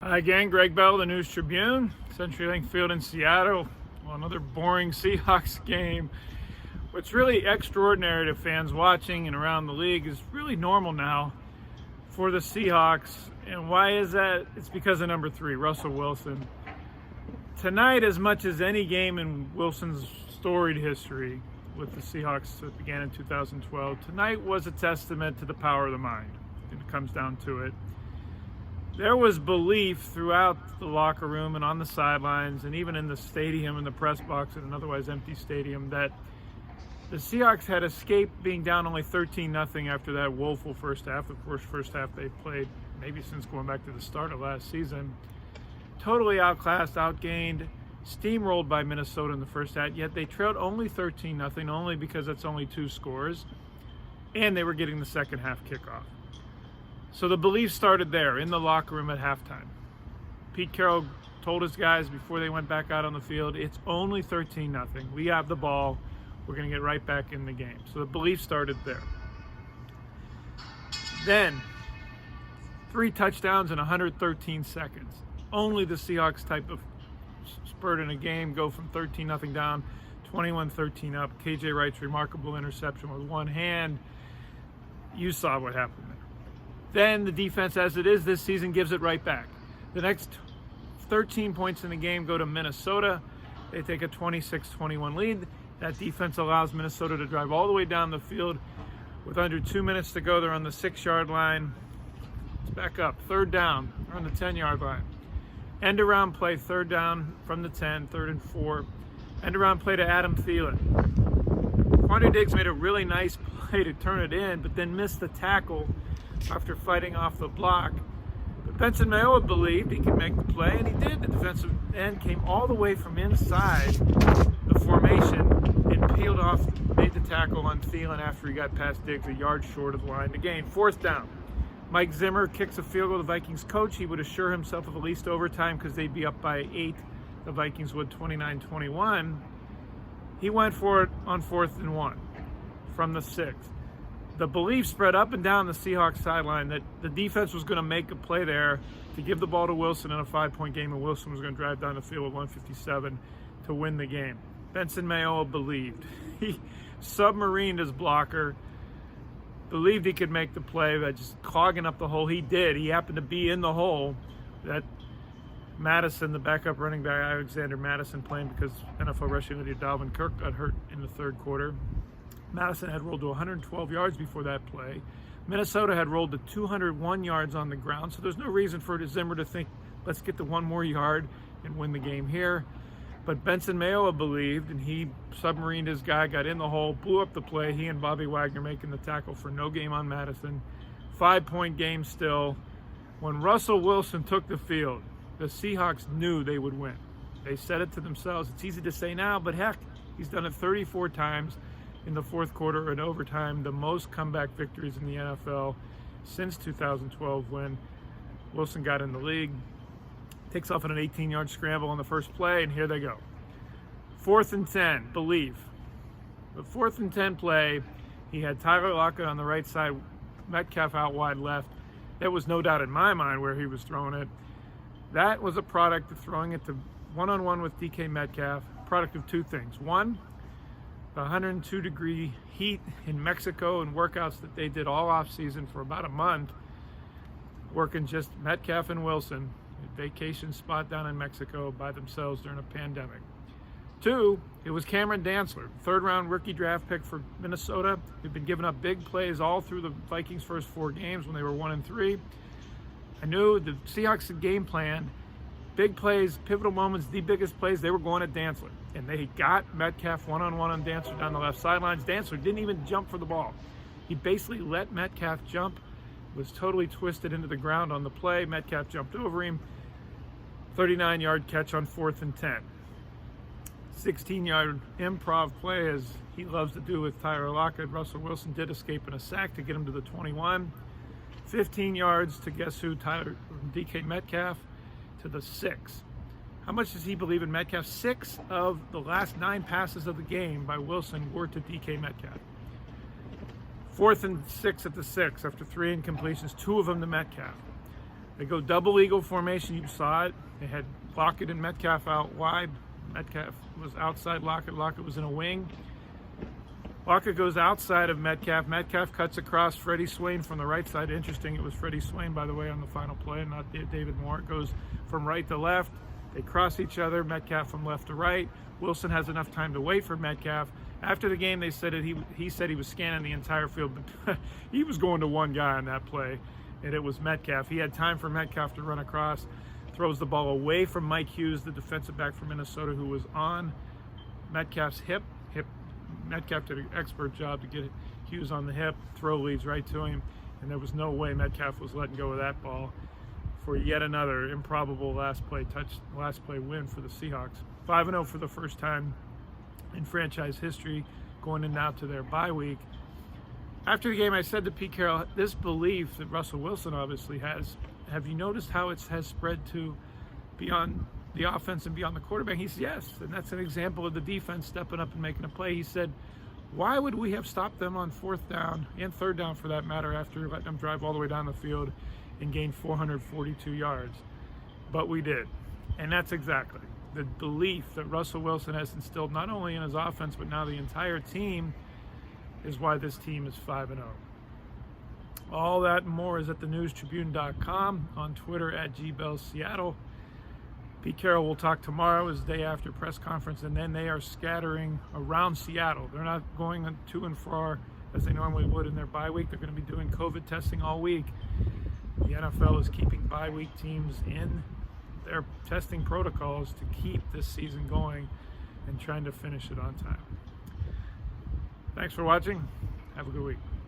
Hi again, Gregg Bell, the News Tribune, CenturyLink Field in Seattle. Well, another boring Seahawks game. What's really extraordinary to fans watching and around the league is really normal now for the Seahawks. And why is that? It's because of number 3, Russell Wilson. Tonight, as much as any game in Wilson's storied history with the Seahawks that began in 2012, tonight was a testament to the power of the mind. It comes down to it. There was belief throughout the locker room and on the sidelines and even in the stadium, in the press box, in an otherwise empty stadium, that the Seahawks had escaped being down only 13-0 after that woeful first half, the worst first half they played maybe since going back to the start of last season. Totally outclassed, outgained, steamrolled by Minnesota in the first half, yet they trailed only 13-0, only because that's only 2 scores, and they were getting the second half kickoff. So the belief started there in the locker room at halftime. Pete Carroll told his guys before they went back out on the field, it's only 13-0. We have the ball. We're going to get right back in the game. So the belief started there. Then, 3 touchdowns in 113 seconds. Only the Seahawks type of spurt in a game go from 13-0 down, 21-13 up. KJ Wright's remarkable interception with one hand. You saw what happened there. Then the defense, as it is this season, gives it right back. The next 13 points in the game go to Minnesota. They take a 26-21 lead. That defense allows Minnesota to drive all the way down the field. With under 2 minutes to go, they're on the 6-yard line. It's back up. 3rd down. They're on the 10-yard line. End around play, 3rd down from the 10, 3rd and 4. End around play to Adam Thielen. Quandre Diggs made a really nice play to turn it in, but then missed the tackle after fighting off the block. But Benson Mayowa believed he could make the play, and he did. The defensive end came all the way from inside the formation and peeled off, made the tackle on Thielen after he got past Diggs, a yard short of the line to gain. 4th down. Mike Zimmer kicks a field goal. The Vikings coach, he would assure himself of at least overtime because they'd be up by 8. The Vikings would 29-21. He went for it on 4th and 1 from the 6th. The belief spread up and down the Seahawks sideline that the defense was going to make a play there to give the ball to Wilson in a 5-point game, and Wilson was going to drive down the field with 157 to win the game. Benson Mayowa believed. He submarined his blocker, believed he could make the play by just clogging up the hole. He did. He happened to be in the hole that Madison, the backup running back, Alexander Madison, playing because NFL rushing leader Dalvin Cook got hurt in the 3rd quarter. Madison had rolled to 112 yards before that play. Minnesota had rolled to 201 yards on the ground, so there's no reason for Zimmer to think, let's get the 1 more yard and win the game here. But Benson Mayowa believed, and he submarined his guy, got in the hole, blew up the play. He and Bobby Wagner making the tackle for no game on Madison. 5-point game still. When Russell Wilson took the field, the Seahawks knew they would win. They said it to themselves. It's easy to say now, but heck, he's done it 34 times in the 4th quarter and overtime, the most comeback victories in the NFL since 2012 when Wilson got in the league. Takes off on an 18-yard scramble on the first play, and here they go. 4th and 10, believe. The 4th and 10 play, he had Tyler Lockett on the right side, Metcalf out wide left. There was no doubt in my mind where he was throwing it. That was a product of throwing it to one-on-one with DK Metcalf, product of 2 things. 1, the 102-degree heat in Mexico and workouts that they did all off-season for about a month, working just Metcalf and Wilson, a vacation spot down in Mexico by themselves during a pandemic. 2, it was Cameron Dantzler, 3rd-round rookie draft pick for Minnesota. He'd been giving up big plays all through the Vikings' first 4 games when they were 1-3. I knew the Seahawks had game planned. Big plays, pivotal moments, the biggest plays, they were going at Dantzler. And they got Metcalf one-on-one on Dantzler down the left sidelines. Dantzler didn't even jump for the ball. He basically let Metcalf jump, was totally twisted into the ground on the play. Metcalf jumped over him. 39-yard catch on 4th and 10. 16-yard improv play, as he loves to do with Tyler Lockett. Russell Wilson did escape in a sack to get him to the 21. 15 yards to guess who? DK Metcalf to the 6. How much does he believe in Metcalf? 6 of the last 9 passes of the game by Wilson were to DK Metcalf. 4th and 6 at the 6 after 3 incompletions, 2 of them to Metcalf. They go double eagle formation. You saw it. They had Lockett and Metcalf out wide. Metcalf was outside Lockett. Lockett was in a wing. Lockett goes outside of Metcalf. Metcalf cuts across Freddie Swain from the right side. Interesting, it was Freddie Swain, by the way, on the final play, not David Moore. It goes from right to left. They cross each other, Metcalf from left to right. Wilson has enough time to wait for Metcalf. After the game, they said that he said he was scanning the entire field, but he was going to one guy on that play, and it was Metcalf. He had time for Metcalf to run across, throws the ball away from Mike Hughes, the defensive back from Minnesota, who was on Metcalf's hip. Metcalf did an expert job to get Hughes on the hip, throw leads right to him, and there was no way Metcalf was letting go of that ball for yet another improbable last play win for the Seahawks. 5-0 for the first time in franchise history, going in now to their bye week. After the game, I said to Pete Carroll, this belief that Russell Wilson obviously has, have you noticed how it has spread to beyond the offense and beyond the quarterback? He said, yes, and that's an example of the defense stepping up and making a play. He said, why would we have stopped them on fourth down and third down for that matter after letting them drive all the way down the field and gain 442 yards? But we did. And that's exactly the belief that Russell Wilson has instilled not only in his offense but now the entire team is why this team is 5-0. All that and more is at thenewstribune.com, on Twitter at GBellSeattle. Pete Carroll will talk tomorrow, his day after press conference, and then they are scattering around Seattle. They're not going to and fro as they normally would in their bye week. They're going to be doing COVID testing all week. The NFL is keeping bye week teams in their testing protocols to keep this season going and trying to finish it on time. Thanks for watching. Have a good week.